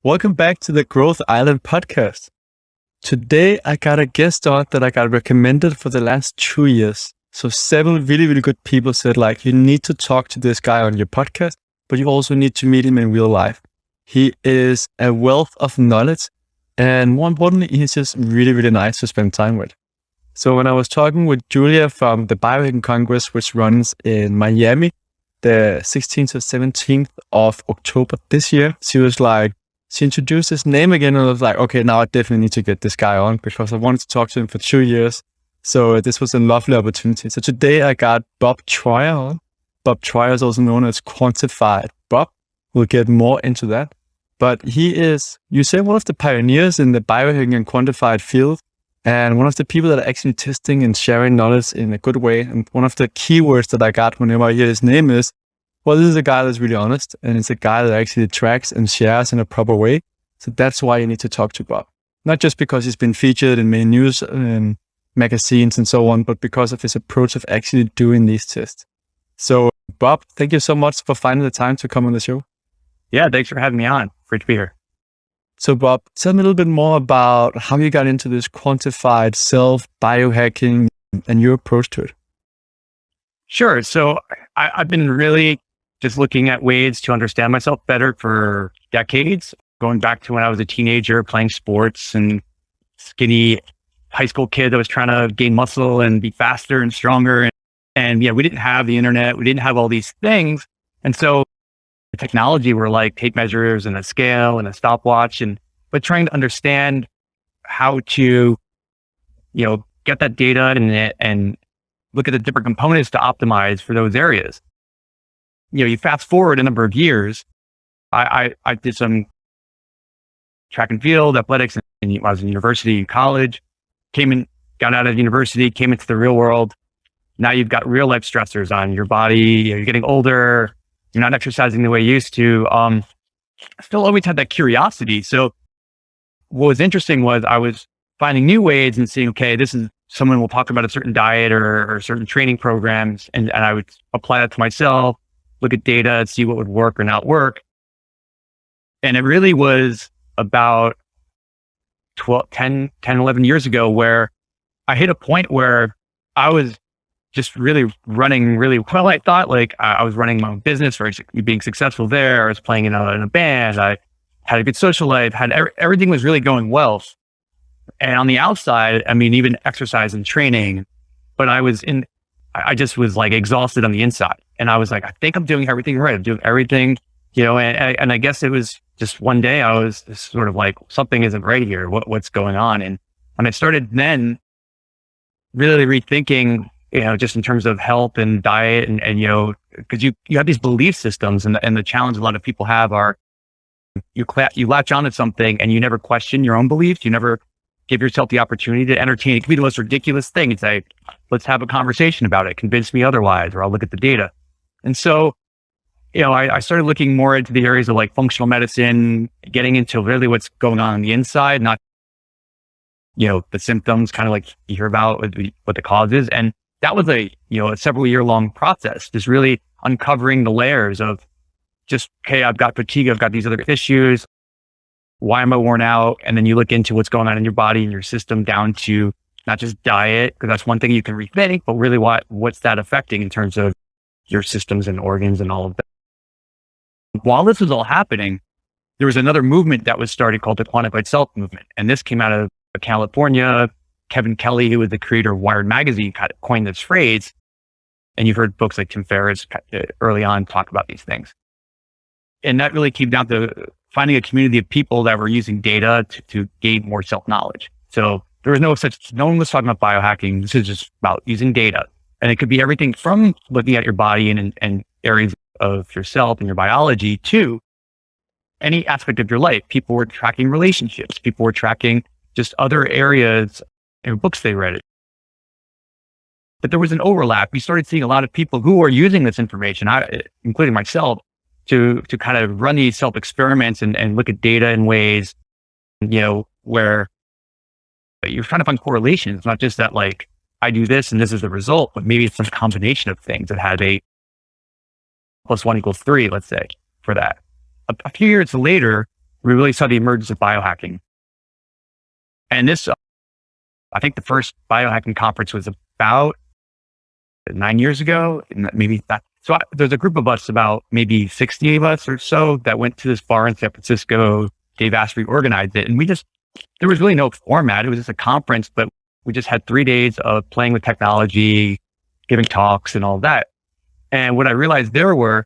Welcome back to the Growth Island podcast. Today, I got a guest on that I got recommended for the last 2 years. So 7 really, really good people said you need to talk to this guy on your podcast, but you also need to meet him in real life. He is a wealth of knowledge, and more importantly, he's just really, really nice to spend time with. So when I was talking with Julia from the Biohacking Congress, which runs in Miami, the 16th or 17th of October this year, she introduced his name again, and I was like, okay, now I definitely need to get this guy on because I wanted to talk to him for 2 years. So this was a lovely opportunity. So today I got Bob Troia on. Bob Troia is also known as Quantified Bob. We'll get more into that. But he is, you say, one of the pioneers in the biohacking and quantified field, and one of the people that are actually testing and sharing knowledge in a good way. And one of the keywords that I got whenever I hear his name is, well, this is a guy that's really honest, and it's a guy that actually tracks and shares in a proper way. So that's why you need to talk to Bob. Not just because he's been featured in many news and magazines and so on, but because of his approach of actually doing these tests. So Bob, thank you so much for finding the time to come on the show. Yeah, thanks for having me on. Great to be here. So Bob, tell me a little bit more about how you got into this quantified self, biohacking, and your approach to it. Sure. So I've been really just looking at ways to understand myself better for decades, going back to when I was a teenager playing sports and skinny high school kid that was trying to gain muscle and be faster and stronger. And yeah, we didn't have the internet. We didn't have all these things. And so the technology were like tape measures and a scale and a stopwatch, but trying to understand how to, get that data and look at the different components to optimize for those areas. You fast forward a number of years, I did some track and field athletics and I was in university and college, got out of university, came into the real world. Now you've got real life stressors on your body. You're getting older. You're not exercising the way you used to. I still always had that curiosity. So what was interesting was I was finding new ways and seeing, okay, this is someone will talk about a certain diet or certain training programs. And I would apply that to myself, look at data and see what would work or not work. And it really was about 10, 11 years ago where I hit a point where I was just really running really well. I thought I was running my own business or being successful there. I was playing in a band. I had a good social life, everything was really going well. And on the outside, even exercise and training, but I just was exhausted on the inside. And I was like, I think I'm doing everything right. I'm doing everything, and I guess it was just one day I was sort of like, something isn't right here. What's going on? And I started then really rethinking, just in terms of health and diet and because you have these belief systems and the challenge a lot of people have are you latch onto something and you never question your own beliefs. You never give yourself the opportunity to entertain. It can be the most ridiculous thing. It's like, let's have a conversation about it. Convince me otherwise, or I'll look at the data. And so, I started looking more into the areas of functional medicine, getting into really what's going on the inside, not, the symptoms, kind of like you hear about what the cause is. And that was a several year long process, just really uncovering the layers of just, okay, I've got fatigue, I've got these other issues. Why am I worn out? And then you look into what's going on in your body and your system down to not just diet, because that's one thing you can rethink, but really what's that affecting in terms of your systems and organs and all of that. While this was all happening, there was another movement that was started called the Quantified Self movement. And this came out of California. Kevin Kelly, who was the creator of Wired magazine, kind of coined this phrase. And you've heard folks like Tim Ferriss early on talk about these things. And that really came down to finding a community of people that were using data to gain more self-knowledge. So there was no one was talking about biohacking. This is just about using data. And it could be everything from looking at your body and areas of yourself and your biology to any aspect of your life. People were tracking relationships. People were tracking just other areas in books they read. But there was an overlap. We started seeing a lot of people who were using this information, including myself, to kind of run these self experiments and look at data in ways, where you're trying to find correlations, not just that I do this and this is the result, but maybe it's some combination of things that had a +1 = 3, let's say, for that. A few years later, we really saw the emergence of biohacking. And this, I think the first biohacking conference was about 9 years ago, and maybe that. So there's a group of us, about maybe 60 of us or so, that went to this bar in San Francisco. Dave Asprey organized it, and there was really no format. It was just a conference, but we just had 3 days of playing with technology, giving talks and all that. And what I realized there were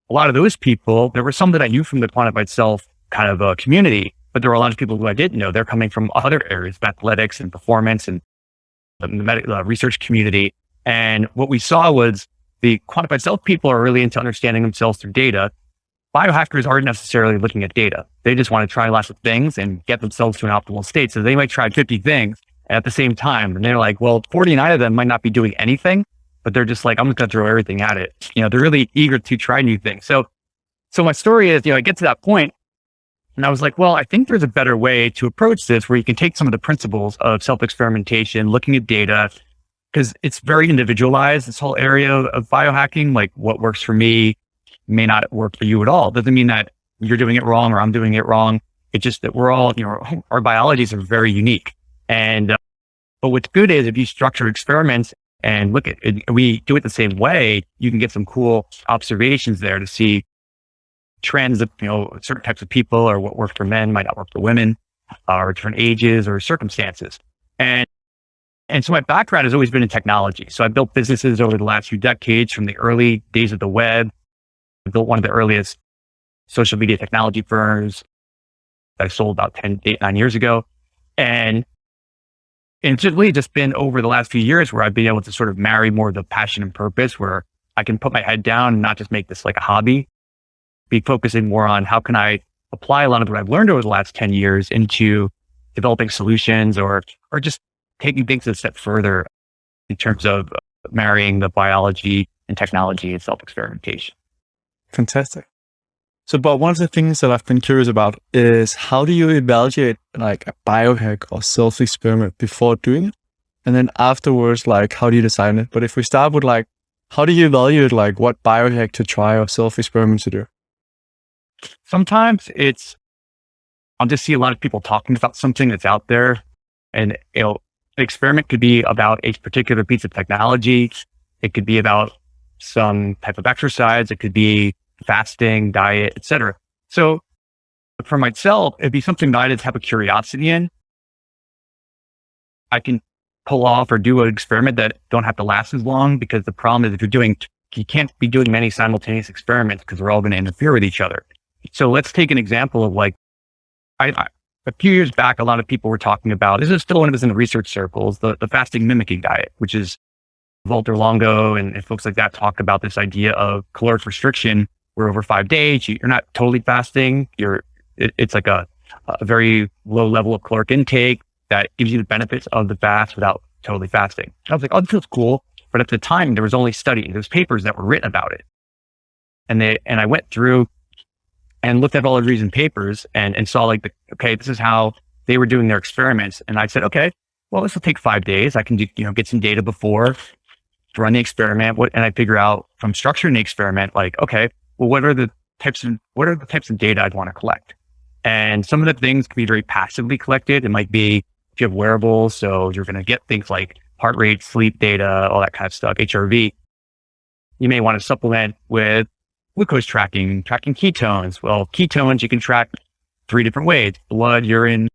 a lot of those people, there were some that I knew from the Quantified Self kind of a community, but there were a lot of people who I didn't know. They're coming from other areas of athletics and performance and the research community. And what we saw was the Quantified Self people are really into understanding themselves through data. Biohackers aren't necessarily looking at data. They just want to try lots of things and get themselves to an optimal state. So they might try 50 things at the same time. And they're like, well, 49 of them might not be doing anything, but they're just like, I'm just going to throw everything at it. They're really eager to try new things. So my story is, I get to that point and I was like, well, I think there's a better way to approach this where you can take some of the principles of self-experimentation, looking at data, because it's very individualized, this whole area of biohacking. Like what works for me may not work for you at all. Doesn't mean that you're doing it wrong or I'm doing it wrong. It's just that we're all, our biologies are very unique. And, but what's good is if you structure experiments and look at it, we do it the same way, you can get some cool observations there to see trends of, certain types of people, or what works for men might not work for women, or different ages or circumstances. And so my background has always been in technology. So I built businesses over the last few decades, from the early days of the web. I built one of the earliest social media technology firms that I sold about 9 years ago. And it's really just been over the last few years where I've been able to sort of marry more of the passion and purpose, where I can put my head down and not just make this like a hobby, be focusing more on how can I apply a lot of what I've learned over the last 10 years into developing solutions, or just taking things a step further in terms of marrying the biology and technology and self-experimentation. Fantastic. So, Bob, one of the things that I've been curious about is, how do you evaluate like a biohack or self-experiment before doing it? And then afterwards, like, how do you design it? But if we start with like, how do you evaluate like what biohack to try or self-experiment to do? Sometimes I'll just see a lot of people talking about something that's out there, and an experiment could be about a particular piece of technology. It could be about some type of exercise. It could be fasting, diet, etc. So for myself, it'd be something that I just have a curiosity in. I can pull off or do an experiment that don't have to last as long, because the problem is you can't be doing many simultaneous experiments because they're all going to interfere with each other. So let's take an example of like, a few years back, a lot of people were talking about, this is still when it was in the research circles, the fasting mimicking diet, which is Walter Longo and folks like that talk about this idea of caloric restriction, where over 5 days, you're not totally fasting. It's like a very low level of caloric intake that gives you the benefits of the fast without totally fasting. I was like, oh, this feels cool. But at the time, there was only there's papers that were written about it. And I went through and looked at all the recent papers and saw like, okay, this is how they were doing their experiments. And I said, okay, well, this will take 5 days. I can do, get some data before, run the experiment. And I figure out from structuring the experiment, like, okay, well, what are the types of data I'd want to collect? And some of the things can be very passively collected. It might be if you have wearables, so you're going to get things like heart rate, sleep data, all that kind of stuff, HRV. You may want to supplement with glucose tracking ketones. Well, ketones you can track 3 different ways: blood, urine,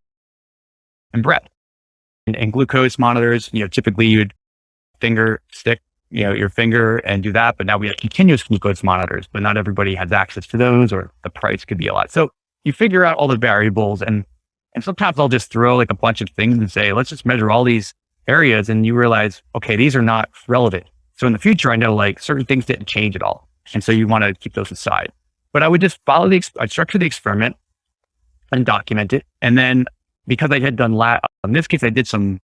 and breath. And glucose monitors, typically you'd stick your finger and do that. But now we have continuous glucose monitors, but not everybody has access to those, or the price could be a lot. So you figure out all the variables, and sometimes I'll just throw like a bunch of things and say, let's just measure all these areas. And you realize, okay, these are not relevant. So in the future, I know like certain things didn't change at all. And so you want to keep those aside. But I would just I'd structure the experiment and document it. And then because I had done in this case, I did some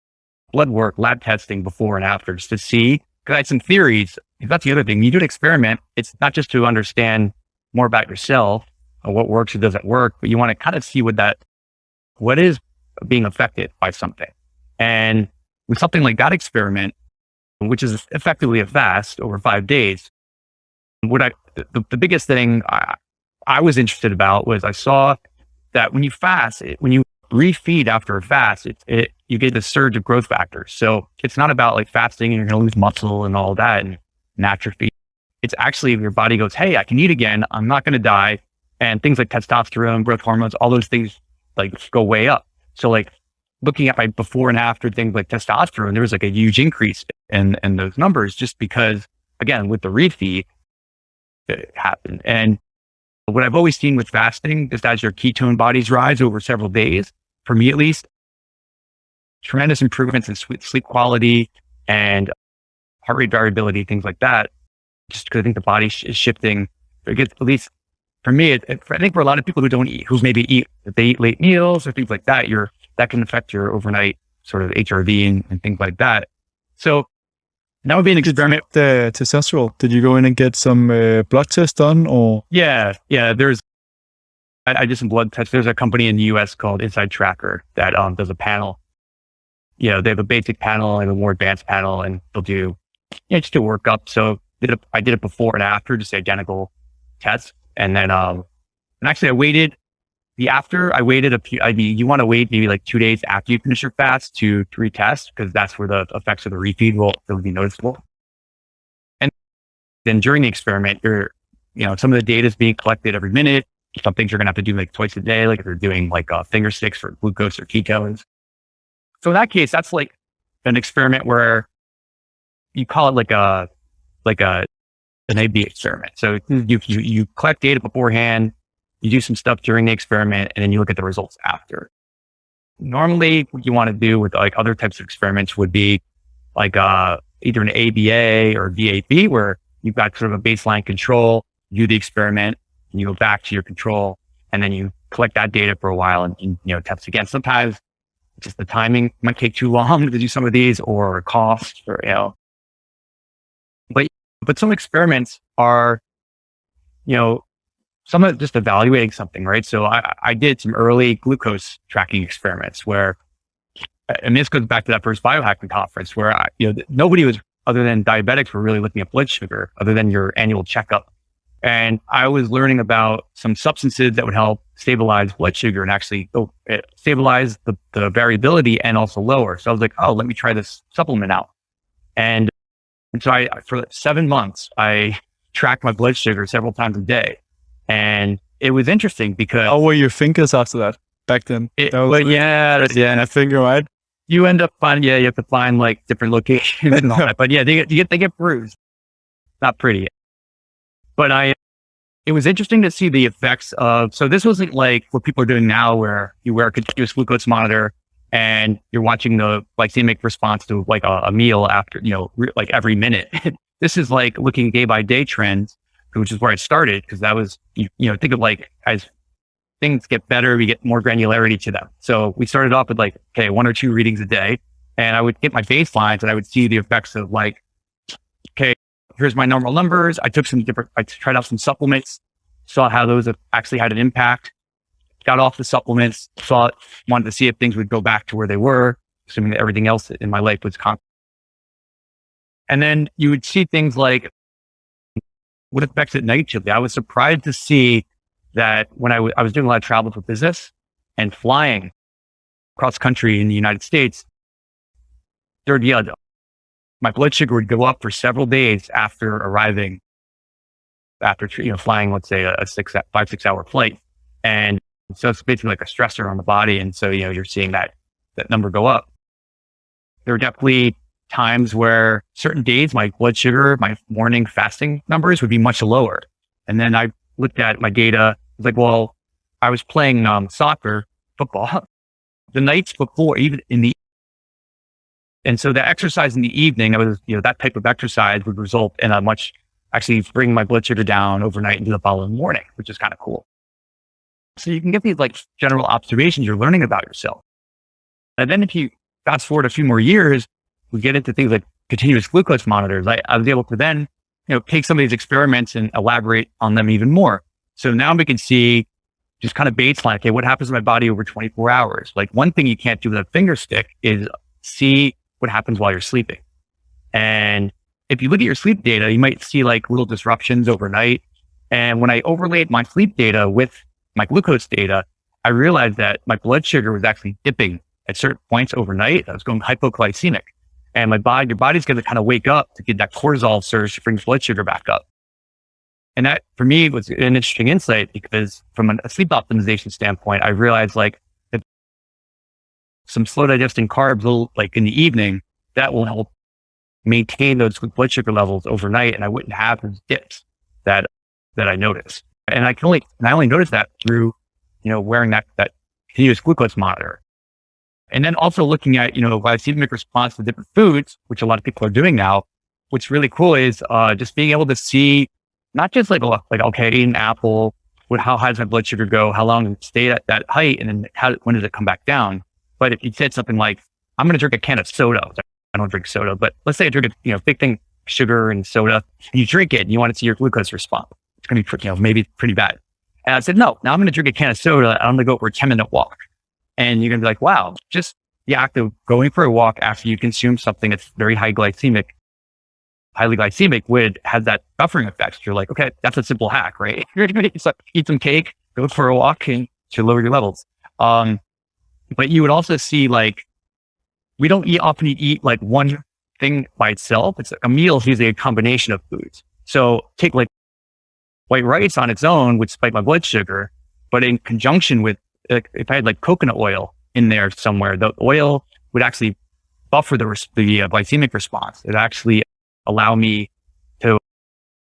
blood work, lab testing before and after, just to see, because I had some theories. That's the other thing. You do an experiment, it's not just to understand more about yourself or what works or doesn't work, but you want to kind of see what is being affected by something. And with something like that experiment, which is effectively a fast over 5 days, the biggest thing I was interested about was I saw that when you fast, when you refeed after a fast, you get a surge of growth factors. So it's not about like fasting and you're going to lose muscle and all that and atrophy. It's actually your body goes, hey, I can eat again. I'm not going to die. And things like testosterone, growth hormones, all those things like go way up. So like looking at my before and after things like testosterone, there was like a huge increase in those numbers just because, again, with the refeed, it happened. And what I've always seen with fasting is as your ketone bodies rise over several days, for me at least, tremendous improvements in sleep quality and heart rate variability, things like that. Just because I think the body is shifting. It gets, at least for me, I think for a lot of people who don't eat, who maybe if they eat late meals or things like that, that can affect your overnight sort of HRV and things like that. So that would be an experiment. The testosterone, did you go in and get some blood test done or? Yeah. I did some blood tests. There's a company in the US called Untitled Chapter that does a panel. They have a basic panel and a more advanced panel, and they'll do just a workup. So I did it before and after, just identical tests. And then, and actually I waited a few, you want to wait maybe like 2 days after you finish your fast to retest, because that's where the effects of the refeed will be noticeable. And then during the experiment, some of the data is being collected every minute. Some things you're going to have to do like twice a day, like if you're doing like finger sticks for glucose or ketones. So in that case, that's like an experiment where you call it an A/B experiment. So you collect data beforehand, you do some stuff during the experiment, and then you look at the results after. Normally, what you want to do with like other types of experiments would be like either an ABA or VAB, where you've got sort of a baseline control, you do the experiment, and you go back to your control, and then you collect that data for a while and test again. Sometimes just the timing might take too long to do some of these, or cost, or But some experiments are, some of just evaluating something, right? So I did some early glucose tracking experiments where, and this goes back to that first biohacking conference where nobody was, other than diabetics, were really looking at blood sugar other than your annual checkup. And I was learning about some substances that would help stabilize blood sugar and actually stabilize the variability and also lower. So I was like, oh, let me try this supplement out. And so for 7 months, I tracked my blood sugar several times a day. And it was interesting because... How were your fingers after that back then? And a finger, right? You end up finding, you have to find like different locations and all that. But yeah, they get bruised. Not pretty. But it was interesting to see the effects of... So this wasn't like what people are doing now where you wear a continuous glucose monitor and you're watching the glycemic response to like a meal after, like every minute. This is like looking day by day trends, which is where I started, because that was, think of like as things get better, we get more granularity to them. So we started off with 1 or 2 readings a day, and I would get my baselines and I would see the effects of here's my normal numbers. I tried out some supplements, saw how those have actually had an impact. Got off the supplements, wanted to see if things would go back to where they were, assuming that everything else in my life was constant. And then you would see things like what affects it negatively. I was surprised to see that when I was doing a lot of travel for business and flying cross country in the United States, my blood sugar would go up for several days after arriving, flying, let's say a 5-6 hour flight. And so it's basically like a stressor on the body. And so, you're seeing that number go up. There are definitely times where certain days, my blood sugar, my morning fasting numbers would be much lower. And then I looked at my data. It's like, well, I was playing football, the nights before, and so the exercise in the evening, I was, that type of exercise would result in actually bring my blood sugar down overnight into the following morning, which is kind of cool. So you can get these general observations you're learning about yourself. And then if you fast forward a few more years, we get into things like continuous glucose monitors. I was able to then, take some of these experiments and elaborate on them even more. So now we can see just kind of baseline, okay, what happens in my body over 24 hours? Like one thing you can't do with a finger stick is see what happens while you're sleeping. And if you look at your sleep data, you might see little disruptions overnight. And when I overlaid my sleep data with my glucose data, I realized that my blood sugar was actually dipping at certain points overnight. I was going hypoglycemic, and your body's going to kind of wake up to get that cortisol surge to bring blood sugar back up. And that for me was an interesting insight, because from a sleep optimization standpoint, I realized like that some slow digesting carbs, like in the evening, that will help maintain those blood sugar levels overnight, and I wouldn't have those dips that I noticed. And I only noticed that through, wearing that continuous glucose monitor. And then also looking at, glycemic response to different foods, which a lot of people are doing now. What's really cool is just being able to see not just like okay, eat an apple, how high does my blood sugar go? How long does it stay at that height? And then when does it come back down? But if you said something like, I'm going to drink a can of soda. I don't drink soda, but let's say I drink a, big thing, sugar and soda, and you drink it and you want to see your glucose response. It's going to be, maybe pretty bad. And I said, no, now I'm going to drink a can of soda. I'm going to go for a 10-minute walk. And you're going to be like, wow, just the act of going for a walk after you consume something that's very highly glycemic has that buffering effect. You're like, okay, that's a simple hack, right? You're going to eat some cake, go for a walk, and to lower your levels. But you would also see like, we don't often eat like one thing by itself. A meal is usually a combination of foods. So take like white rice on its own would spike my blood sugar, but in conjunction with, if I had like coconut oil in there somewhere, the oil would actually buffer the glycemic response. It actually allow me to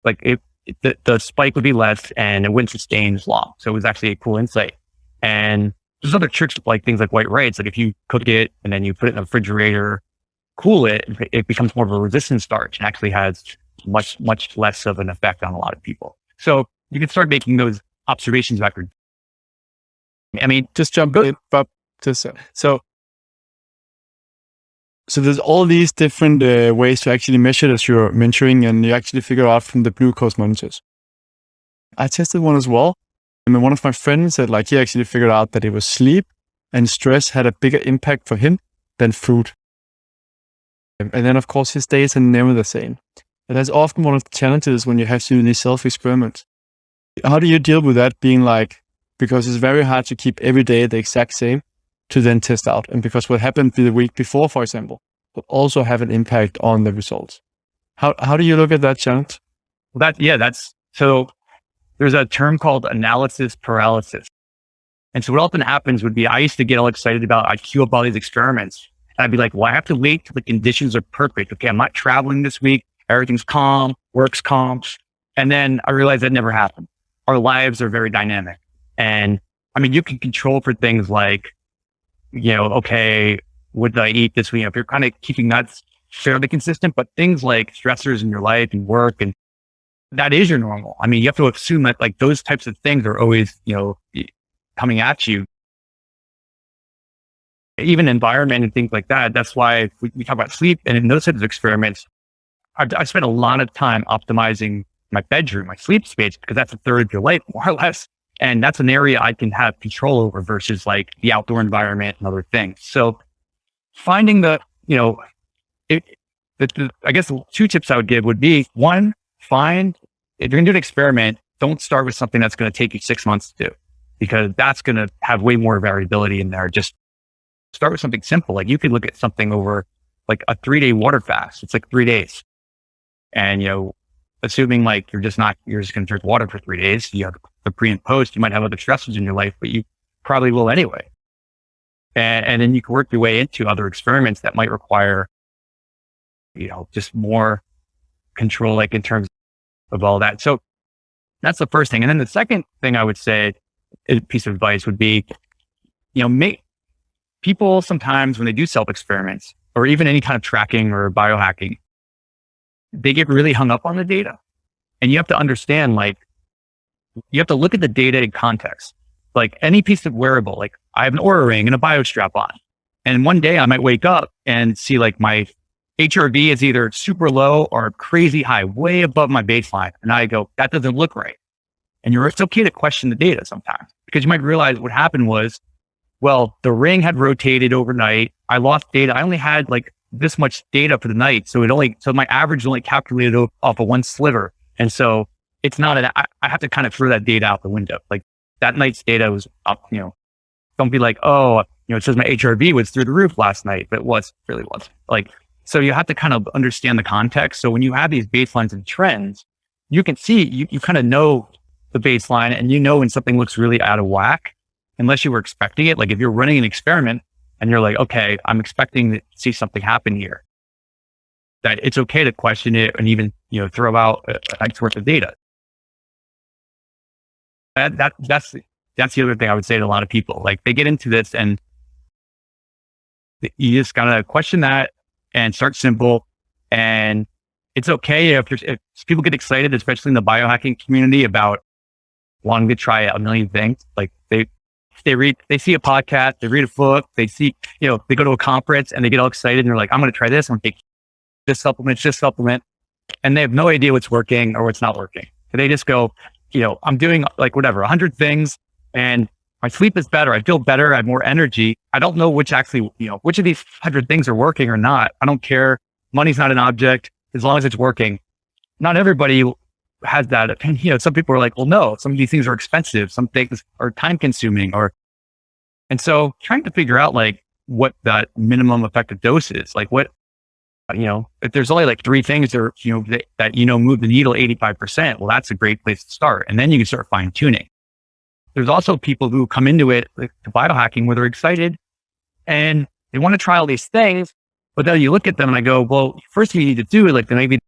the spike would be less and it wouldn't sustain as long. So it was actually a cool insight. And there's other tricks like things like white rice. Like if you cook it and then you put it in the refrigerator, cool it, it becomes more of a resistant starch and actually has much, much less of an effect on a lot of people. So you can start making those observations about your, just jump in, Bob. So there's all these different ways to actually measure as you're mentoring, and you actually figure out from the glucose monitors. I tested one as well. And one of my friends said like he actually figured out that it was sleep and stress had a bigger impact for him than food. And then of course his days are never the same. And that's often one of the challenges when you have to do these self-experiments. How do you deal with that being like, because it's very hard to keep every day the exact same to then test out. And because what happened the week before, for example, will also have an impact on the results. How do you look at that challenge? Well, so there's a term called analysis paralysis. And so what often happens would be, I used to get all excited about, I'd queue up all these experiments and I'd be like, well, I have to wait till the conditions are perfect. Okay, I'm not traveling this week. Everything's calm, work's calm. And then I realized that never happened. Our lives are very dynamic. And you can control for things like, okay, what did I eat this week? If you're kind of keeping that fairly consistent, but things like stressors in your life and work, and that is your normal. You have to assume that like those types of things are always, coming at you. Even environment and things like that. That's why we talk about sleep, and in those types of experiments, I spent a lot of time optimizing my bedroom, my sleep space, because that's a third of your life, more or less. And that's an area I can have control over versus like the outdoor environment and other things. So finding I guess the two tips I would give would be, one, if you're going to do an experiment, don't start with something that's going to take you 6 months to do, because that's going to have way more variability in there. Just start with something simple. Like you could look at something over like a 3-day water fast. It's like 3 days. And, assuming like you're just going to drink water for 3 days, you have the pre and post, you might have other stressors in your life, but you probably will anyway. And then you can work your way into other experiments that might require, just more control, like in terms of all that. So that's the first thing. And then the second thing I would say, a piece of advice would be, people sometimes when they do self-experiments or even any kind of tracking or biohacking, they get really hung up on the data. And you have to understand, like, you have to look at the data in context. Like any piece of wearable, like I have an Oura ring and a BioStrap on. And one day I might wake up and see like my HRV is either super low or crazy high, way above my baseline. And I go, that doesn't look right. And it's okay to question the data sometimes, because you might realize what happened was, well, the ring had rotated overnight. I lost data. I only had like this much data for the night. So my average is only calculated off of one sliver. And so it's not I have to kind of throw that data out the window. Like that night's data was up, don't be like, oh, it says my HRV was through the roof last night, but really wasn't. Like, so you have to kind of understand the context. So when you have these baselines and trends, you can see, you kind of know the baseline and when something looks really out of whack, unless you were expecting it. Like if you're running an experiment and you're like, okay, I'm expecting to see something happen here, that it's okay to question it and even, throw out a night's worth of data. That's the other thing I would say to a lot of people. Like they get into this and you just gotta question that and start simple. And it's okay if people get excited, especially in the biohacking community, about wanting to try a million things. Like they see a podcast, they read a book, they see, they go to a conference and they get all excited and they're like, I'm going to try this. I'm going to take this supplement. And they have no idea what's working or what's not working. And they just go, I'm doing like whatever, 100 things and my sleep is better. I feel better. I have more energy. I don't know which of these 100 things are working or not. I don't care. Money's not an object as long as it's working. Not everybody has that opinion. Some people are like, well, no, some of these things are expensive. Some things are time consuming and so trying to figure out like what that minimum effective dose is, like what, if there's only like 3 things that move the needle 85%, well, that's a great place to start. And then you can start fine tuning. There's also people who come into it, like to biohacking, where they're excited and they want to try all these things, but then you look at them and I go, well, first thing you need to do, like maybe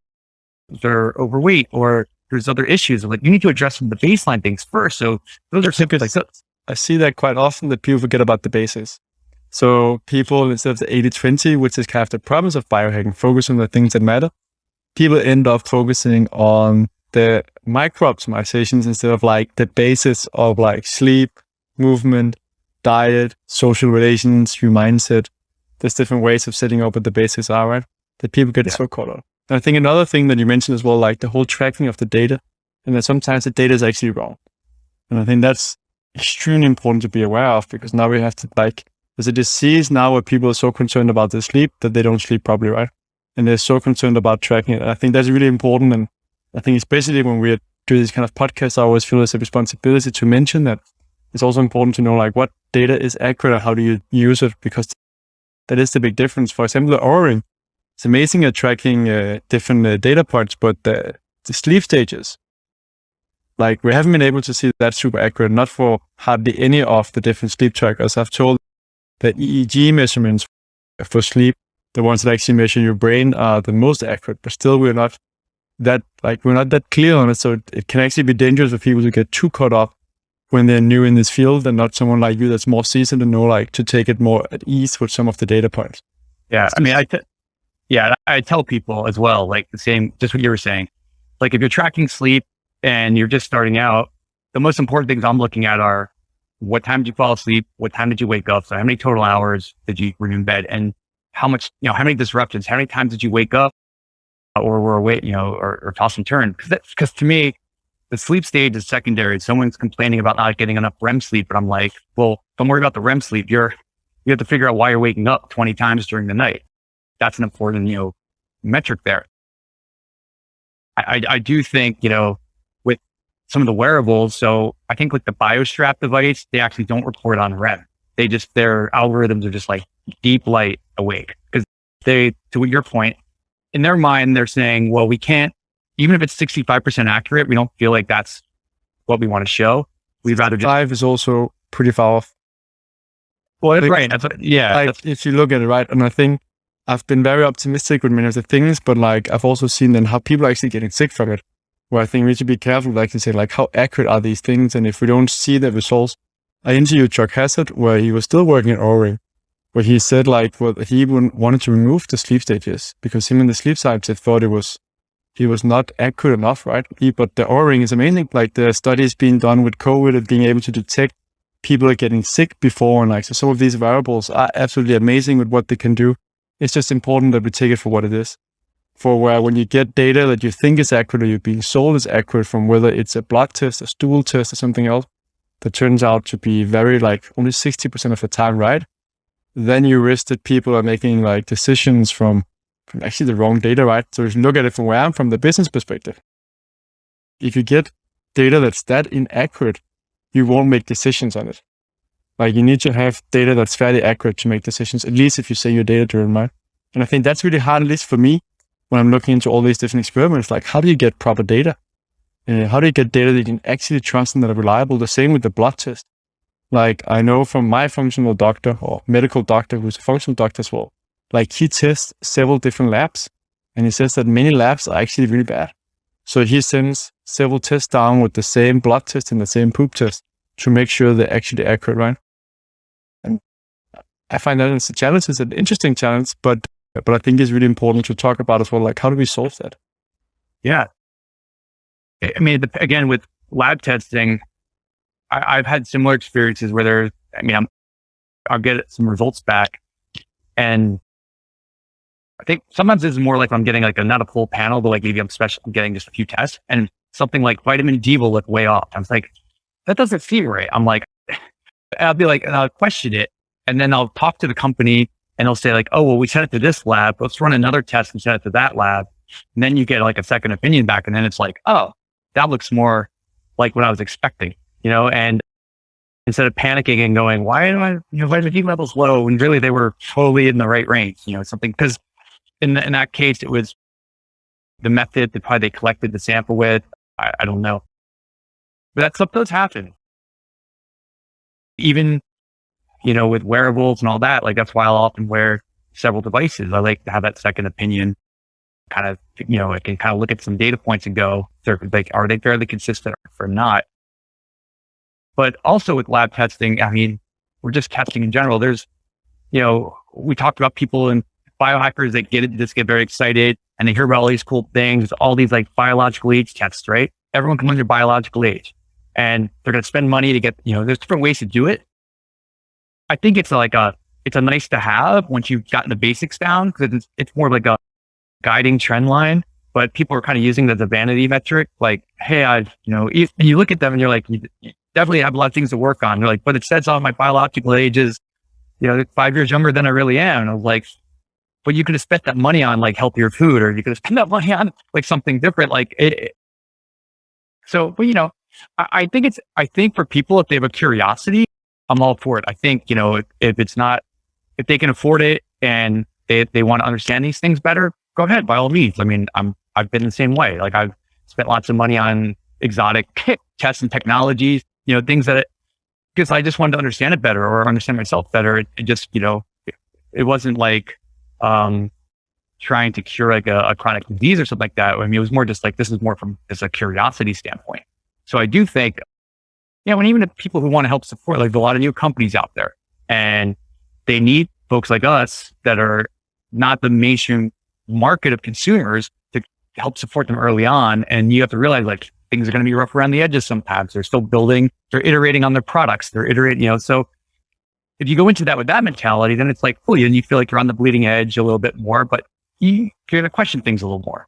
they're overweight or there's other issues. Like you need to address some of the baseline things first. So those are simple. Like, I see that quite often that people forget about the basics. So people, instead of the 80-20, which is kind of the promise of biohacking, focus on the things that matter. People end up focusing on the micro optimizations instead of like the basis of like sleep, movement, diet, social relations, your mindset. There's different ways of setting up what the basics are, right? That people get so caught up. And I think another thing that you mentioned as well, like the whole tracking of the data, and that sometimes the data is actually wrong. And I think that's extremely important to be aware of, because now we have to there's a disease now where people are so concerned about their sleep that they don't sleep properly, right? And they're so concerned about tracking it. And I think that's really important. And I think especially when we do this kind of podcast, I always feel there's a responsibility to mention that it's also important to know like what data is accurate and how do you use it, because that is the big difference. For example, the Oura Ring, it's amazing at tracking different data points, but the sleep stages, like we haven't been able to see that super accurate, not for hardly any of the different sleep trackers. I've told that EEG measurements for sleep, the ones that actually measure your brain, are the most accurate, but still we're not that clear on it. So it can actually be dangerous for people to get too caught up when they're new in this field and not someone like you that's more seasoned and know like to take it more at ease with some of the data points. Yeah. I mean, I tell people as well, like the same, just what you were saying, like if you're tracking sleep and you're just starting out, the most important things I'm looking at are what time did you fall asleep? What time did you wake up? So how many total hours were you in bed? And how much, how many disruptions, how many times did you wake up or were awake, or toss and turn? Because to me, the sleep stage is secondary. Someone's complaining about not getting enough REM sleep, but I'm like, well, don't worry about the REM sleep. You have to figure out why you're waking up 20 times during the night. That's an important, metric there. I do think, with some of the wearables, so I think like the BioStrap device, they actually don't report on REM. Their algorithms are just like deep light awake. Because to your point, in their mind, they're saying, well, we can't, even if it's 65% accurate, we don't feel like that's what we want to show. We'd rather just... 5 is also pretty far off. Well, that's right. If you look at it, right? And I think I've been very optimistic with many of the things, but like I've also seen then how people are actually getting sick from it, where I think we should be careful, like to say, like how accurate are these things? And if we don't see the results, I interviewed Chuck Hassett, where he was still working at Oura Ring, where he said like, well, he wanted to remove the sleep stages because him and the sleep scientists thought he was not accurate enough, right? But the Oura Ring is amazing. Like the studies being done with COVID and being able to detect people are getting sick before, and like, so some of these variables are absolutely amazing with what they can do. It's just important that we take it for what it is. For where when you get data that you think is accurate or you're being sold is accurate from whether it's a blood test, a stool test, or something else that turns out to be very like only 60% of the time right, then you risk that people are making like decisions from actually the wrong data, right? So if you look at it from where I'm from the business perspective, if you get data that's that inaccurate, you won't make decisions on it. Like you need to have data that's fairly accurate to make decisions, at least if you say you're data driven, right? And I think that's really hard, at least for me, when I'm looking into all these different experiments. Like, how do you get proper data? How do you get data that you can actually trust and that are reliable? The same with the blood test. Like, I know from my functional doctor or medical doctor, who's a functional doctor as well, like he tests several different labs, and he says that many labs are actually really bad. So he sends several tests down with the same blood test and the same poop test to make sure they're actually accurate, right? And I find that it's a challenge. It's an interesting challenge, but I think it's really important to talk about as well. Like, how do we solve that? Yeah. I mean, again, with lab testing, I've had similar experiences where I'll get some results back, and I think sometimes it's more like I'm getting like not a full panel, but like maybe I'm getting just a few tests, and something like vitamin D will look way off. I was like, that doesn't seem right. I'm like, I'll be like, and I'll question it, and then I'll talk to the company, and they'll say like, oh, well, we sent it to this lab. Let's run another test and send it to that lab. And then you get like a second opinion back, and then it's like, oh, that looks more like what I was expecting, and instead of panicking and going, why am I, vitamin D levels low? And really they were totally in the right range, something, because in that case, it was the method that probably they collected the sample with. I don't know, but that stuff does happen. Even, with wearables and all that, like that's why I'll often wear several devices. I like to have that second opinion. Kind of, I can kind of look at some data points and go, are they fairly consistent or not? But also with lab testing, I mean, we're just testing in general. There's, we talked about people and biohackers that get very excited and they hear about all these cool things, all these like biological age tests, right? Everyone can learn their biological age and they're going to spend money to get, there's different ways to do it. I think it's it's a nice to have once you've gotten the basics down, because it's more like a guiding trend line, but people are kind of using that as a vanity metric. Like, hey, you look at them and you're like, you definitely have a lot of things to work on. They're like, but it says on my biological age is, 5 years younger than I really am. And I was like, but you could have spent that money on like healthier food, or you could have spent that money on like something different. Like it. So, but I think for people, if they have a curiosity, I'm all for it. I think, if they can afford it and they want to understand these things better, go ahead, by all means. I mean, I've been the same way. Like I've spent lots of money on exotic tests and technologies, things because I just wanted to understand it better or understand myself better. It just, it wasn't like, trying to cure like a chronic disease or something like that. I mean, it was more just like, this is more from just a curiosity standpoint. So I do think, when even the people who want to help support, like a lot of new companies out there, and they need folks like us that are not the mainstream market of consumers to help support them early on. And you have to realize like things are going to be rough around the edges sometimes. They're still building, they're iterating on their products, they're iterating, so if you go into that with that mentality, then it's like, cool, and you feel like you're on the bleeding edge a little bit more, but you're going to question things a little more.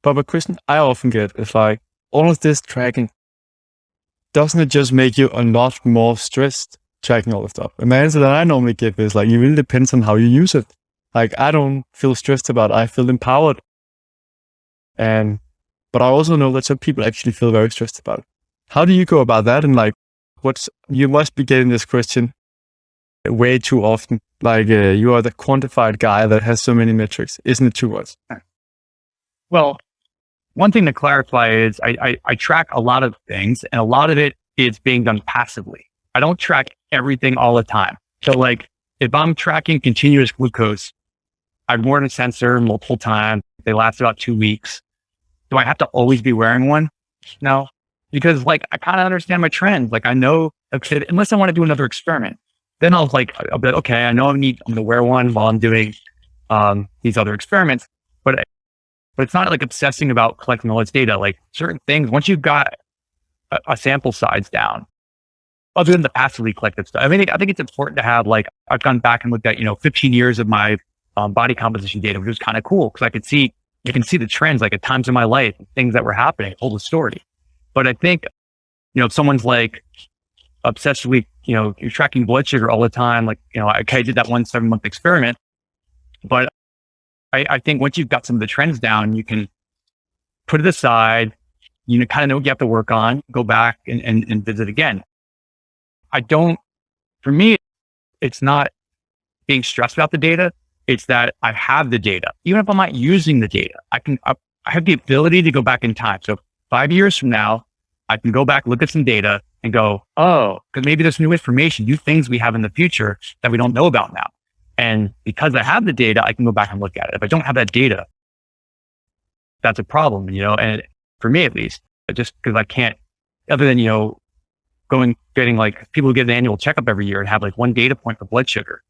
But a question I often get is like, all of this tracking, doesn't it just make you a lot more stressed tracking all the stuff? And the answer that I normally give is like, it really depends on how you use it. Like, I don't feel stressed about it. I feel empowered. But I also know that some people actually feel very stressed about it. How do you go about that? And like, you must be getting this question way too often. Like, you are the quantified guy that has so many metrics. Isn't it too much? Well, one thing to clarify is I track a lot of things, and a lot of it is being done passively. I don't track everything all the time. So like, if I'm tracking continuous glucose, I've worn a sensor multiple times. They last about 2 weeks. Do I have to always be wearing one? No, because like, I kind of understand my trends. Like I know, okay, unless I want to do another experiment, then I'll be like, okay, I know I'm going to wear one while I'm doing these other experiments, but it's not like obsessing about collecting all this data. Like certain things, once you've got a sample size down, other than the passively collected stuff, I think it's important to have, like, I've gone back and looked at, 15 years of my body composition data, which was kind of cool because you can see the trends, like at times in my life, things that were happening, told a story. But I think, if someone's like obsessively, you're tracking blood sugar all the time, like, okay, I did that 7-month experiment, but I think once you've got some of the trends down, you can put it aside, kind of know what you have to work on, go back and visit again. I don't for me, it's not being stressed about the data. It's that I have the data. Even if I'm not using the data, I have the ability to go back in time. So 5 years from now, I can go back, look at some data and go, oh, because maybe there's new information, new things we have in the future that we don't know about now. And because I have the data, I can go back and look at it. If I don't have that data, that's a problem, and for me at least, just because I can't, other than, getting like people who get an annual checkup every year and have like one data point for blood sugar.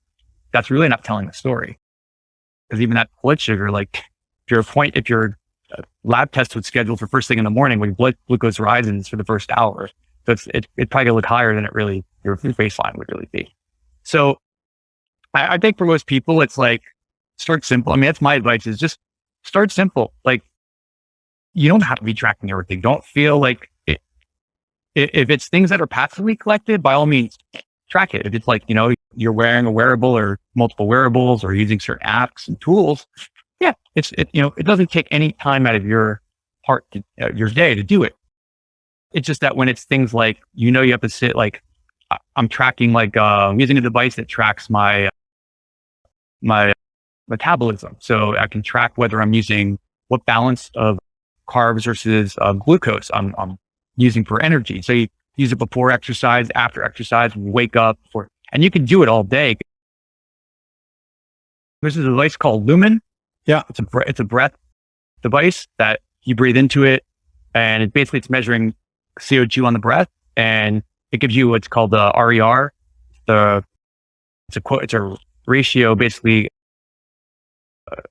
That's really not telling the story. Because even that blood sugar, like if your lab test was scheduled for first thing in the morning when blood glucose rises for the first hour, so it's probably gonna look higher than it really, your baseline would really be. So I think for most people, it's like, start simple. I mean, that's my advice, is just start simple. Like, you don't have to be tracking everything. Don't feel like it. If it's things that are passively collected, by all means, track it. If it's like, you're wearing a wearable or multiple wearables or using certain apps and tools, yeah, it doesn't take any time out of your your day to do it. It's just that when it's things like, you have to sit, like, I'm tracking, like, I'm using a device that tracks my metabolism. So I can track whether I'm using, what balance of carbs versus glucose I'm using for energy. So you use it before exercise, after exercise, wake up and you can do it all day. There's a device called Lumen. Yeah. It's a breath device that you breathe into it, and it's measuring CO2 on the breath, and it gives you what's called the RER. It's a ratio, basically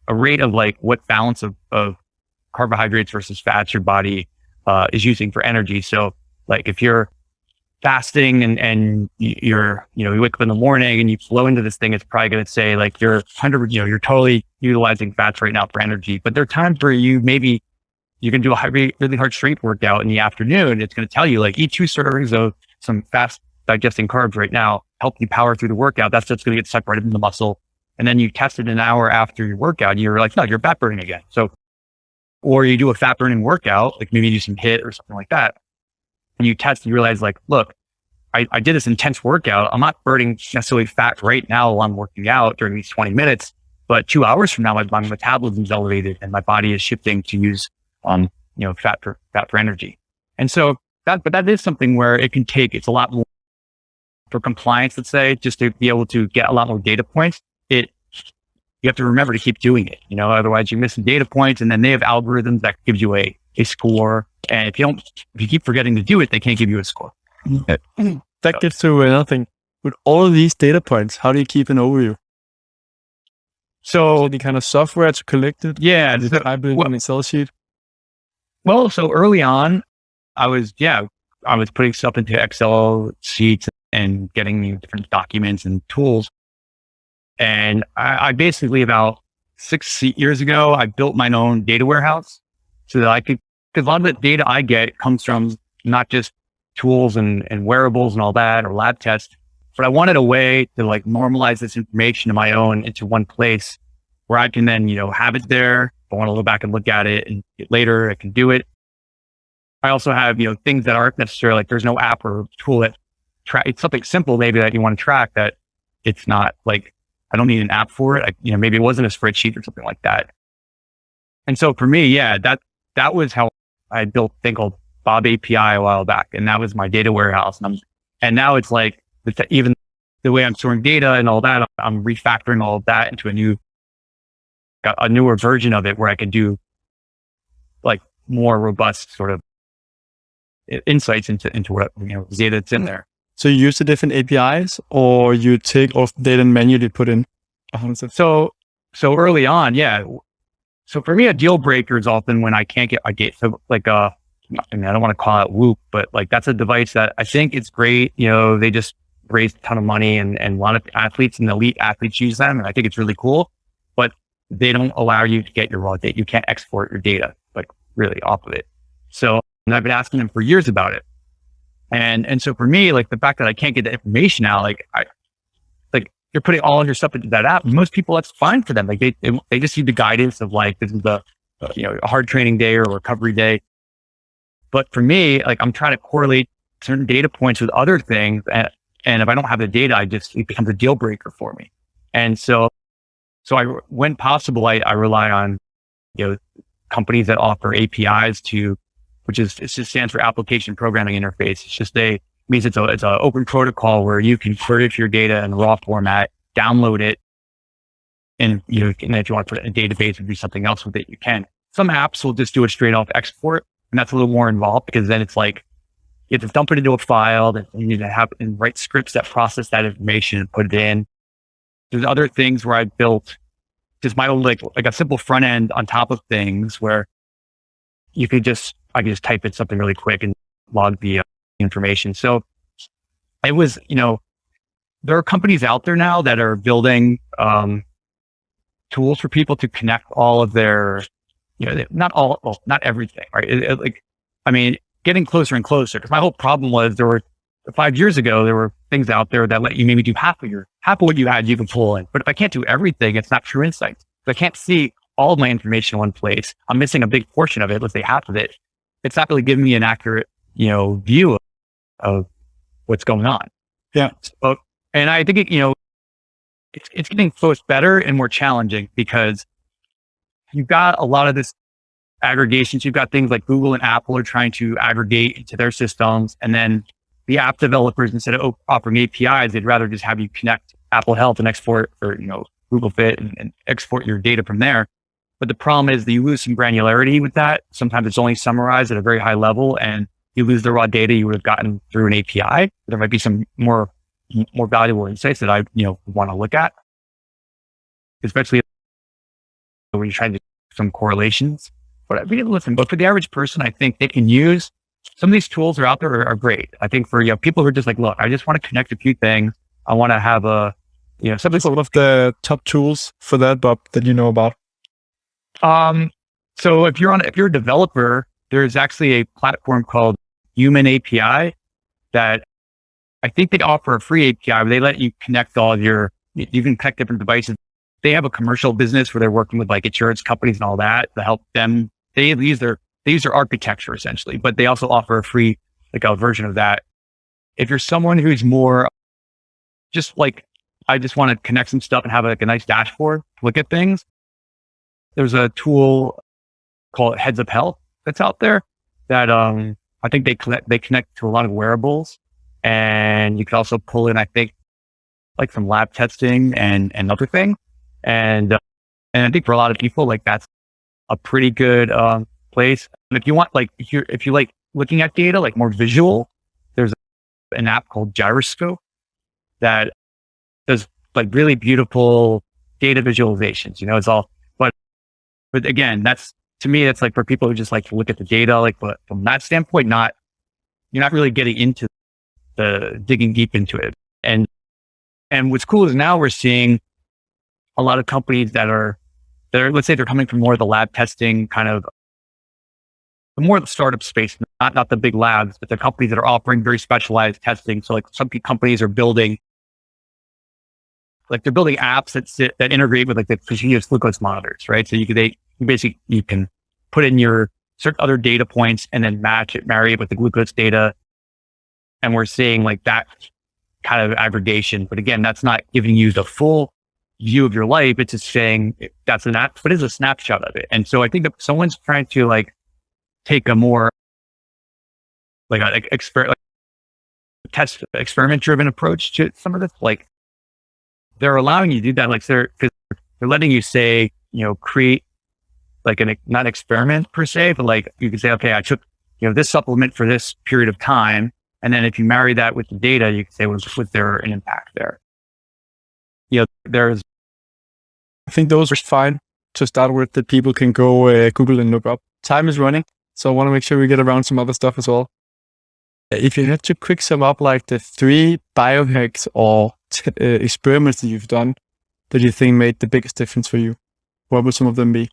a rate of like what balance of carbohydrates versus fats your body is using for energy. So like if you're fasting and you wake up in the morning and you flow into this thing, it's probably going to say like you're you're totally utilizing fats right now for energy. But there are times where you can do a really hard strength workout in the afternoon. It's going to tell you like, eat 2 servings of some fast digesting carbs right now, help you power through the workout. That's just going to get separated in the muscle. And then you test it an hour after your workout, and you're like, no, you're fat burning again. So, or you do a fat burning workout, like maybe you do some HIIT or something like that. And you test and you realize like, look, I did this intense workout. I'm not burning necessarily fat right now while I'm working out during these 20 minutes, but 2 hours from now, my metabolism is elevated and my body is shifting to use, fat for energy. And so that is something where it's a lot more for compliance, let's say, just to be able to get a lot more data points. You have to remember to keep doing it, otherwise you miss some data points, and then they have algorithms that gives you a score. And if you keep forgetting to do it, they can't give you a score. That gets to another thing. With all of these data points, how do you keep an overview? So any kind of software to collect it? Yeah. I built an Excel sheet. Well, so early on, I was putting stuff into Excel sheets and getting different documents and tools. And I basically, about 6 years ago, I built my own data warehouse so that because a lot of the data I get comes from not just tools and wearables and all that, or lab tests, but I wanted a way to like normalize this information of my own into one place where I can then, have it there. If I want to go back and look at it and later, I can do it. I also have, things that aren't necessarily like, there's no app or tool that it's something simple maybe that you want to track, that it's not like, I don't need an app for it. Maybe it wasn't a spreadsheet or something like that. And so for me, yeah, that was how I built a thing called Bob API a while back. And that was my data warehouse. And now it's like, even the way I'm storing data and all that, I'm refactoring all of that into a newer version of it where I can do like more robust sort of insights into what, the data that's in there. So you use the different APIs, or you take off the data and manually put in? So early on, yeah. So for me, a deal breaker is often when I can't get my gate. So like, I don't want to call it Whoop, but like that's a device that I think it's great. They just raised a ton of money and a lot of athletes and elite athletes use them. And I think it's really cool, but they don't allow you to get your raw data. You can't export your data, like really off of it. So and I've been asking them for years about it. And so for me, like the fact that I can't get the information out, like you're putting all of your stuff into that app. Most people, that's fine for them. Like they just need the guidance of like, this is a hard training day or a recovery day. But for me, like I'm trying to correlate certain data points with other things. And if I don't have the data, it becomes a deal breaker for me. And so when possible, I rely on, companies that offer APIs which it just stands for application programming interface. It's just means it's an open protocol where you can query your data in raw format, download it, and and if you want to put it in a database and do something else with it, you can. Some apps will just do a straight off export, and that's a little more involved because then it's like you have to dump it into a file, and you need to write scripts that process that information and put it in. There's other things where I built just my own like a simple front end on top of things where I could just type in something really quick and log the information. So it was, there are companies out there now that are building tools for people to connect all of their, not everything, right? Getting closer and closer. Because my whole problem was 5 years ago, there were things out there that let you maybe do half of what you had, you can pull in. But if I can't do everything, it's not true insights. If I can't see all of my information in one place, I'm missing a big portion of it, let's say half of it. It's not really giving me an accurate, view of what's going on. Yeah. So, and I think it's getting both better and more challenging because you've got a lot of this aggregations. You've got things like Google and Apple are trying to aggregate into their systems. And then the app developers, instead of offering APIs, they'd rather just have you connect Apple Health and export or, Google Fit and export your data from there. But the problem is that you lose some granularity with that. Sometimes it's only summarized at a very high level and you lose the raw data you would have gotten through an API. There might be some more valuable insights that I, want to look at, especially when you're trying to do some correlations. But but for the average person, I think they can use some of these tools are out there are great. I think for people who are just like, look, I just want to connect a few things. I want to have something. One of the top tools for that, Bob, that you know about. So if you're a developer, there's actually a platform called Human API that I think they offer a free API where they let you connect you can connect different devices. They have a commercial business where they're working with like insurance companies and all that to help them. They use their architecture essentially, but they also offer a free, a version of that. If you're someone who's more just like, I just want to connect some stuff and have a nice dashboard to look at things, there's a tool called Heads Up Health that's out there that I think they connect to a lot of wearables, and you can also pull in, I think, like some lab testing and other things. And I think for a lot of people, that's a pretty good place. And if you want, if you like looking at data, more visual, there's an app called Gyroscope that does really beautiful data visualizations. It's all, but again, to me, that's for people who just like to look at the data, but from that standpoint, you're not really getting into digging deep into it. And what's cool is now we're seeing a lot of companies that are, let's say they're coming from more of the lab testing kind of, more of the startup space, not the big labs, but the companies that are offering very specialized testing. So some companies are building, they're building apps that integrate with the continuous glucose monitors, right? So you can put in your certain other data points and then marry it with the glucose data. And we're seeing that kind of aggregation. But again, that's not giving you the full view of your life. It's just saying that's an app, but it's a snapshot of it. And so I think if someone's trying to take a more experiment driven approach to some of this, they're allowing you to do that. Because they're letting you say, create not experiment per se, but you can say, okay, I took, this supplement for this period of time. And then if you marry that with the data, you can say, was there an impact there? I think those are fine to start with, that people can go Google and look up. Time is running, so I want to make sure we get around some other stuff as well. If you had to quick sum up the 3 biohacks or experiments that you've done that you think made the biggest difference for you, what would some of them be?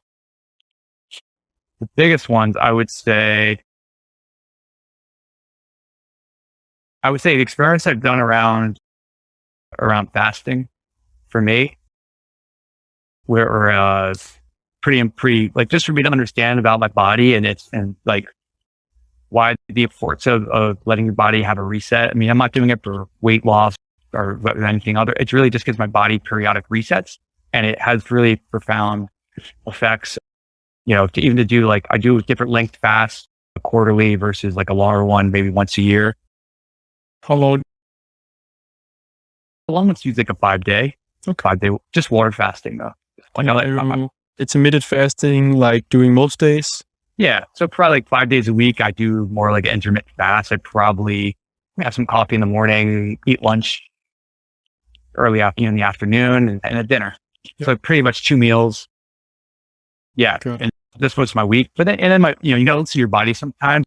The biggest ones, I would say the experiments I've done around fasting for me, whereas pretty just for me to understand about my body and why the importance of letting your body have a reset. I mean, I'm not doing it for weight loss or anything other. It's really just because my body periodic resets, and it has really profound effects. To do like, I do different length fasts quarterly versus like a longer one, maybe once a year. How long? The long one's usually like a 5-day. Okay. 5-day, just water fasting though. Intermittent fasting, like doing most days. Yeah. So probably like 5 days a week, I do more like an intermittent fast. I probably have some coffee in the morning, eat lunch early in the afternoon, and a dinner. Yep. So pretty much 2 meals. Yeah. Good. And this was my week. But then my, you don't see your body sometimes.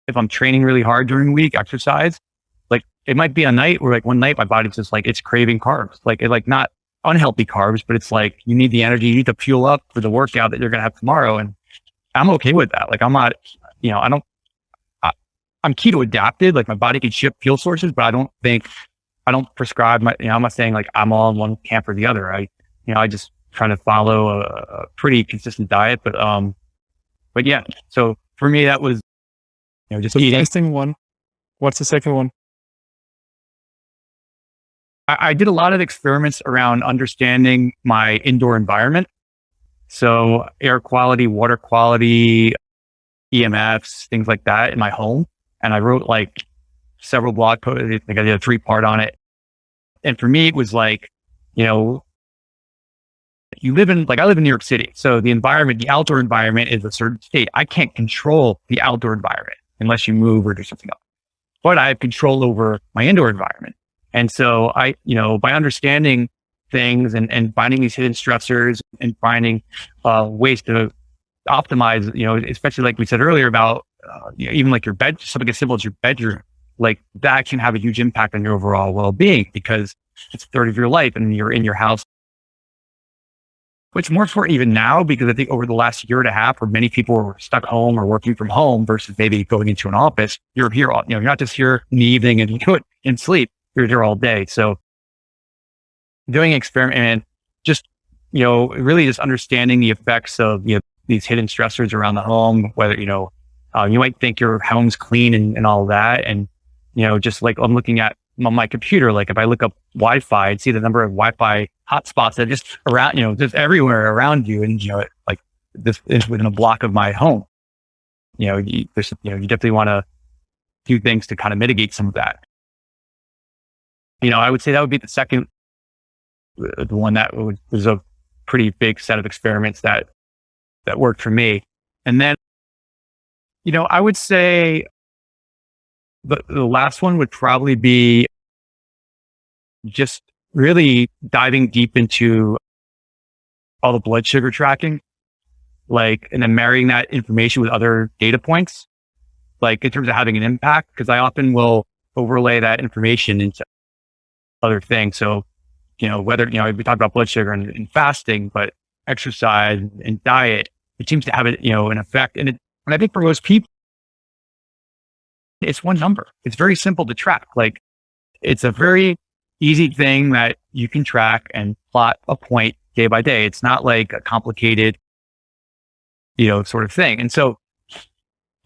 If I'm training really hard during the week, exercise, like it might be a night where like one night my body's just like, it's craving carbs, like not unhealthy carbs, but it's like, you need the energy, you need to fuel up for the workout that you're going to have tomorrow. And I'm okay with that. Like I'm not, I'm keto adapted. Like my body can shift fuel sources, but I don't prescribe I'm not saying like I'm all in one camp or the other. I just try to follow a pretty consistent diet, but yeah. So for me, that was, just eating. Fasting one. What's the second one? I did a lot of experiments around understanding my indoor environment. So air quality, water quality, EMFs, things like that in my home. And I wrote like several blog posts. I think I did a 3-part on it. And for me, it was like, I live in New York City. So the environment, the outdoor environment is a certain state. I can't control the outdoor environment unless you move or do something else. But I have control over my indoor environment. And so by understanding things and finding these hidden stressors and finding ways to optimize, especially like we said earlier about even like your bed, something as simple as your bedroom, like that can have a huge impact on your overall well-being because it's a third of your life and you're in your house. Which more important even now, because I think over the last year and a half where many people were stuck home or working from home versus maybe going into an office, you're here, you're not just here in the evening and you do it in sleep, you're here all day. So doing an experiment and just, really just understanding the effects of, these hidden stressors around the home, whether, you might think your home's clean and all that. And, just like I'm looking at on my computer, like if I look up Wi-Fi and see the number of Wi-Fi hotspots that just around, just everywhere around you. And, like this is within a block of my home, you definitely want to do things to kind of mitigate some of that. I would say that would be the second, the one that was a pretty big set of experiments that worked for me. And then, I would say the last one would probably be just really diving deep into all the blood sugar tracking, and then marrying that information with other data points, like in terms of having an impact, because I often will overlay that information into other things. So, whether, we talk about blood sugar and fasting, but exercise and diet, it seems to have an effect. And I think for most people, it's one number. It's very simple to track. Like it's a very easy thing that you can track and plot a point day by day. It's not like a complicated, sort of thing. And so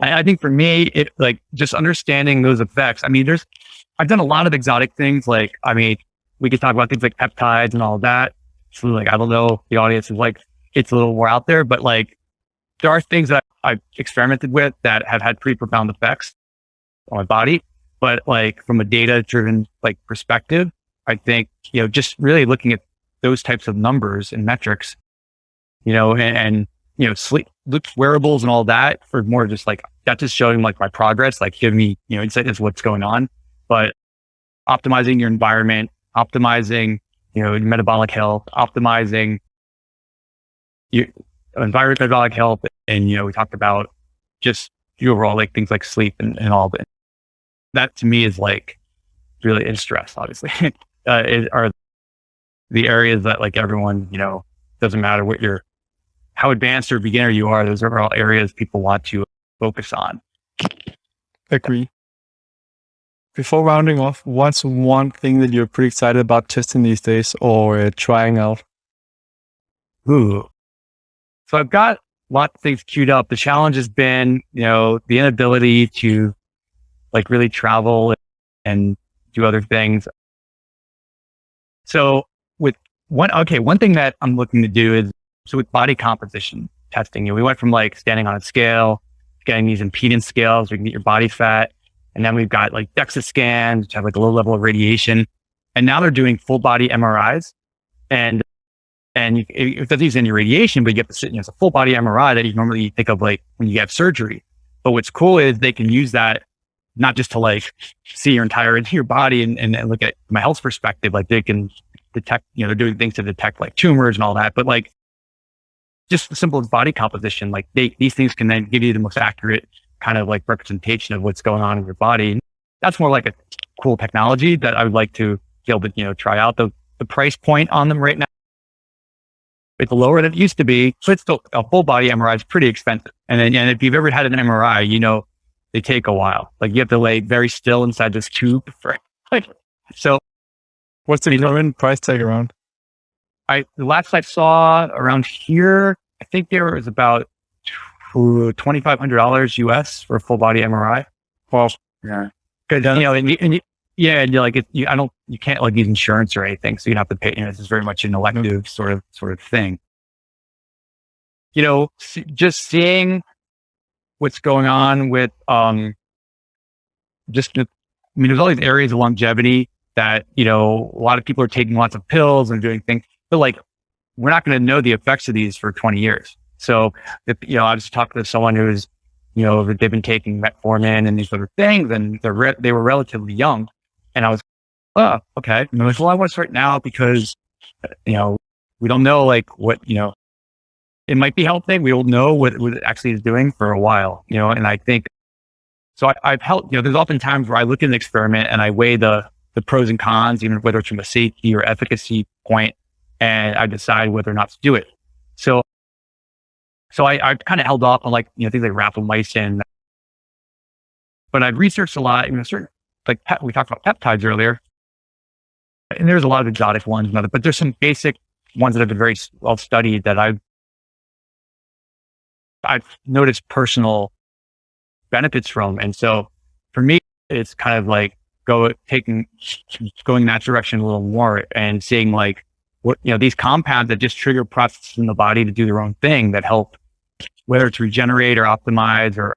I think for me, it like just understanding those effects. I've done a lot of exotic things. We could talk about things like peptides and all of that. So I don't know if the audience is it's a little more out there, but there are things that I've experimented with that have had pretty profound effects on my body. But from a data driven perspective, I think, just really looking at those types of numbers and metrics, and sleep, wearables and all that for more just that's just showing my progress, giving me, insight as what's going on, but optimizing your environment, optimizing, metabolic health, optimizing your environment, metabolic health. And, we talked about just the overall, things like sleep and all of it. That to me is really in stress, obviously, are the areas that everyone, doesn't matter how advanced or beginner you are, those are all areas people want to focus on. Agree. Before rounding off, what's one thing that you're pretty excited about testing these days or trying out? Ooh. So I've got lots of things queued up. The challenge has been, the inability to like really travel and do other things. So one thing that I'm looking to do is, so with body composition testing, we went from like standing on a scale, getting these impedance scales, we can get your body fat. And then we've got like DEXA scans, which have like a low level of radiation. And now they're doing full body MRIs. And it doesn't use any radiation, but you get to sit, it's a full body MRI that you normally think of like when you have surgery. But what's cool is they can use that not just to like see your body and look at from a health perspective, like they can detect, they're doing things to detect like tumors and all that, but like just the simple as body composition, like these things can then give you the most accurate kind of like representation of what's going on in your body. That's more like a cool technology that I would like to be able to, try out. The price point on them right now, it's lower than it used to be, so it's still a full body MRI is pretty expensive. And if you've ever had an MRI, they take a while. Like you have to lay very still inside this tube for like, so. What's the current price tag around? The last I saw around here, I think there was about $2,500 US for a full body MRI. Well, yeah, because you can't like use insurance or anything, so you'd have to pay. This is very much an elective sort of thing. Just seeing what's going on with there's all these areas of longevity that a lot of people are taking lots of pills and doing things, but like we're not going to know the effects of these for 20 years. So if I just talked to someone who's they've been taking metformin and these other things, and they were relatively young, and I was, oh, okay. And I was like, well, I want to start now because we don't know like what it might be helping. We will know what it actually is doing for a while, and I think so. I've helped. There's often times where I look at an experiment and I weigh the pros and cons, even whether it's from a safety or efficacy point, and I decide whether or not to do it. So I kind of held off on like, things like rapamycin, but I've researched a lot, certain, like we talked about peptides earlier, and there's a lot of exotic ones and other, but there's some basic ones that have been very well studied that I've noticed personal benefits from. And so for me, it's kind of like going in that direction a little more and seeing like what, these compounds that just trigger processes in the body to do their own thing that help, whether it's regenerate or optimize, or,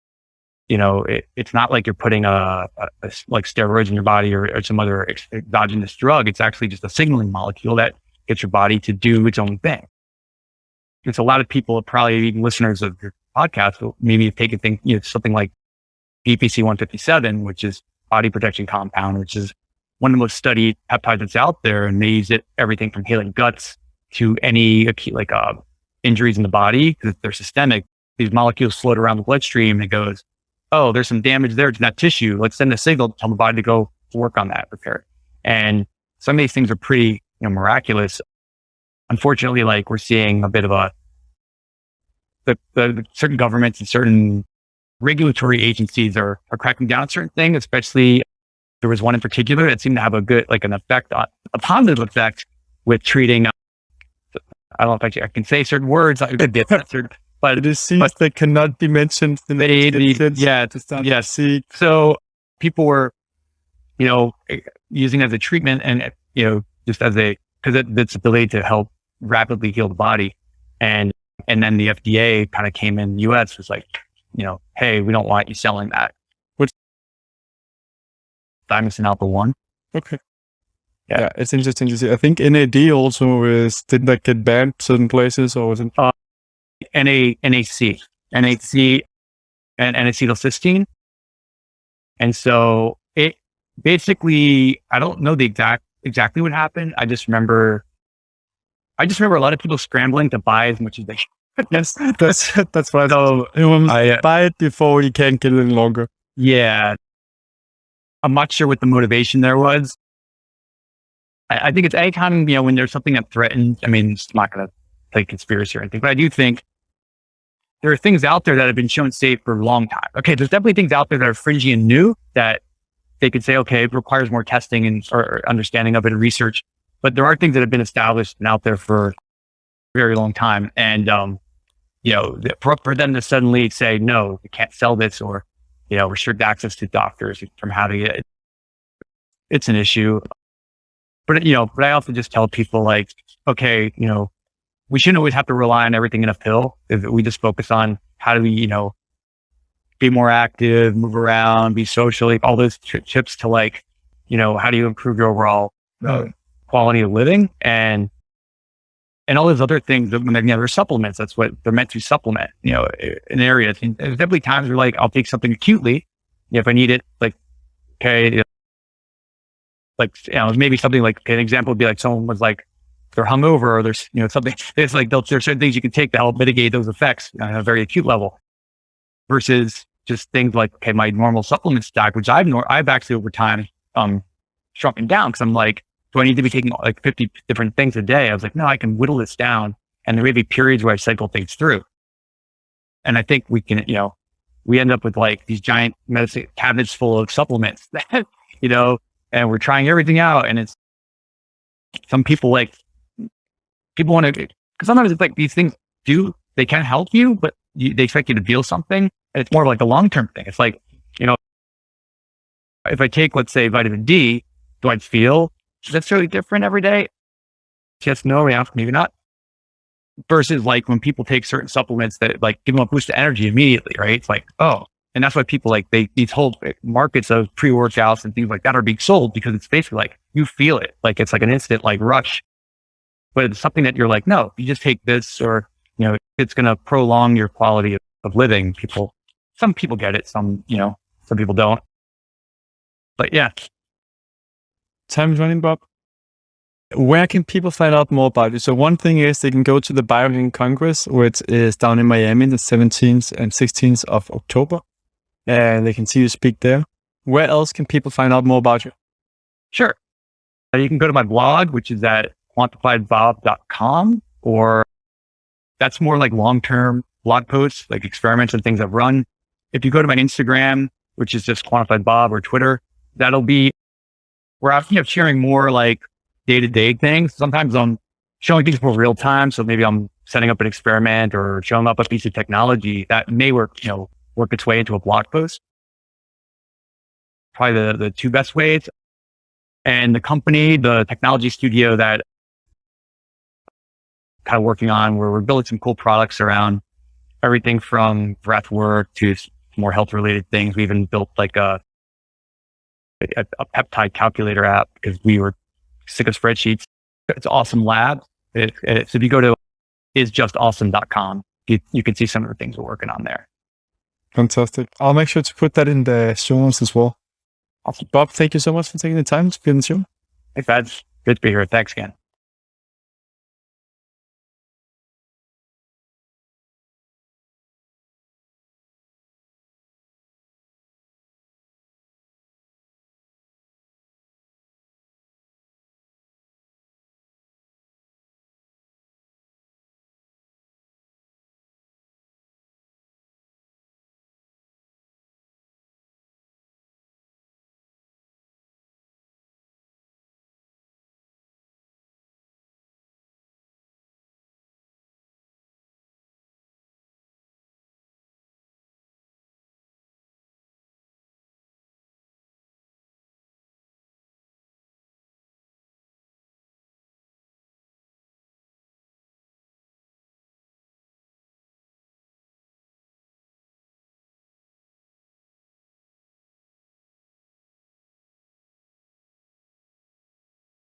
it's not like you're putting like steroids in your body or some other exogenous drug. It's actually just a signaling molecule that gets your body to do its own thing. It's a lot of people, probably even listeners of your podcast, will maybe take a thing, something like BPC 157, which is body protection compound, which is one of the most studied peptides that's out there. And they use it everything from healing guts to any injuries in the body, because they're systemic. These molecules float around the bloodstream and it goes, oh, there's some damage there to that tissue. Let's send a signal to tell the body to go work on that, repair it. And some of these things are pretty miraculous. Unfortunately, like we're seeing a bit of the certain governments and certain regulatory agencies are cracking down on certain things, especially there was one in particular that seemed to have a positive effect with treating, I don't know if I can say certain words, but it is seeds that cannot be mentioned. So people were, using it as a treatment and, just because it's ability to help rapidly heal the body. And then the FDA kind of came in the US, was like, hey, we don't want you selling that. Which thymosin alpha 1. Okay. Yeah, it's interesting to see. I think NAD also didn't that get banned certain places, or was it? NAC and N-acetylcysteine. And so it basically, I don't know exactly what happened. I just remember a lot of people scrambling to buy as much as they can. Yes, that's what I buy it before you can't get it any longer. Yeah. I'm not sure what the motivation there was. I think it's anytime, when there's something that threatens, it's not going to play conspiracy or anything, but I do think there are things out there that have been shown safe for a long time. Okay. There's definitely things out there that are fringy and new that they could say, okay, it requires more testing or understanding of it and research, but there are things that have been established and out there for a very long time. And, for them to suddenly say, no, we can't sell this, or, restrict access to doctors from having it. It's an issue. But I also just tell people like, okay, we shouldn't always have to rely on everything in a pill. If we just focus on how do we, be more active, move around, be social, like all those tips to like, how do you improve your overall quality of living and all those other things that they're supplements. That's what they're meant to supplement, in areas. And there's definitely times where like, I'll take something acutely if I need it, like, okay, maybe something like an example would be like someone was like, they're hungover or there's, something, it's like, there's certain things you can take to help mitigate those effects on a very acute level versus just things like, okay, my normal supplement stack, which I've actually over time, shrunken down. Cause I'm like, do I need to be taking like 50 different things a day? I was like, no, I can whittle this down. And there may be periods where I cycle things through. And I think we can, we end up with like these giant medicine cabinets full of supplements that, and we're trying everything out. And it's some people want to, because sometimes it's like these things they can help you, but they expect you to feel something. And it's more of like a long-term thing. It's like, if I take, let's say, vitamin D, do I feel necessarily different every day? Yes, no, yeah, maybe not. Versus like when people take certain supplements that like give them a boost of energy immediately, right? It's like, oh, and that's why people like these whole markets of pre-workouts and things like that are being sold because it's basically like you feel it, like it's like an instant like rush. But it's something that you're like, no, you just take this, or it's going to prolong your quality of living. Some people get it, some people don't. But yeah. Time's running, Bob. Where can people find out more about you? So one thing is they can go to the Biohacking Congress, which is down in Miami, the 17th and 16th of October. And they can see you speak there. Where else can people find out more about you? Sure. You can go to my blog, which is at quantifiedbob.com, or that's more like long-term blog posts, like experiments and things I've run. If you go to my Instagram, which is just Quantified Bob, or Twitter, that'll be where I'm sharing more like day-to-day things. Sometimes I'm showing things for real time. So maybe I'm setting up an experiment or showing up a piece of technology that may work its way into a blog post. Probably the two best ways. And the company, the technology studio that kind of working on, where we're building some cool products around everything from breath work to more health related things. We even built like a peptide calculator app because we were sick of spreadsheets. It's awesome lab. So if you go to isjustawesome.com, you can see some of the things we're working on there. Fantastic. I'll make sure to put that in the show notes as well. Awesome. Bob, thank you so much for taking the time to be on the show. Hey, Fads. Good to be here. Thanks again.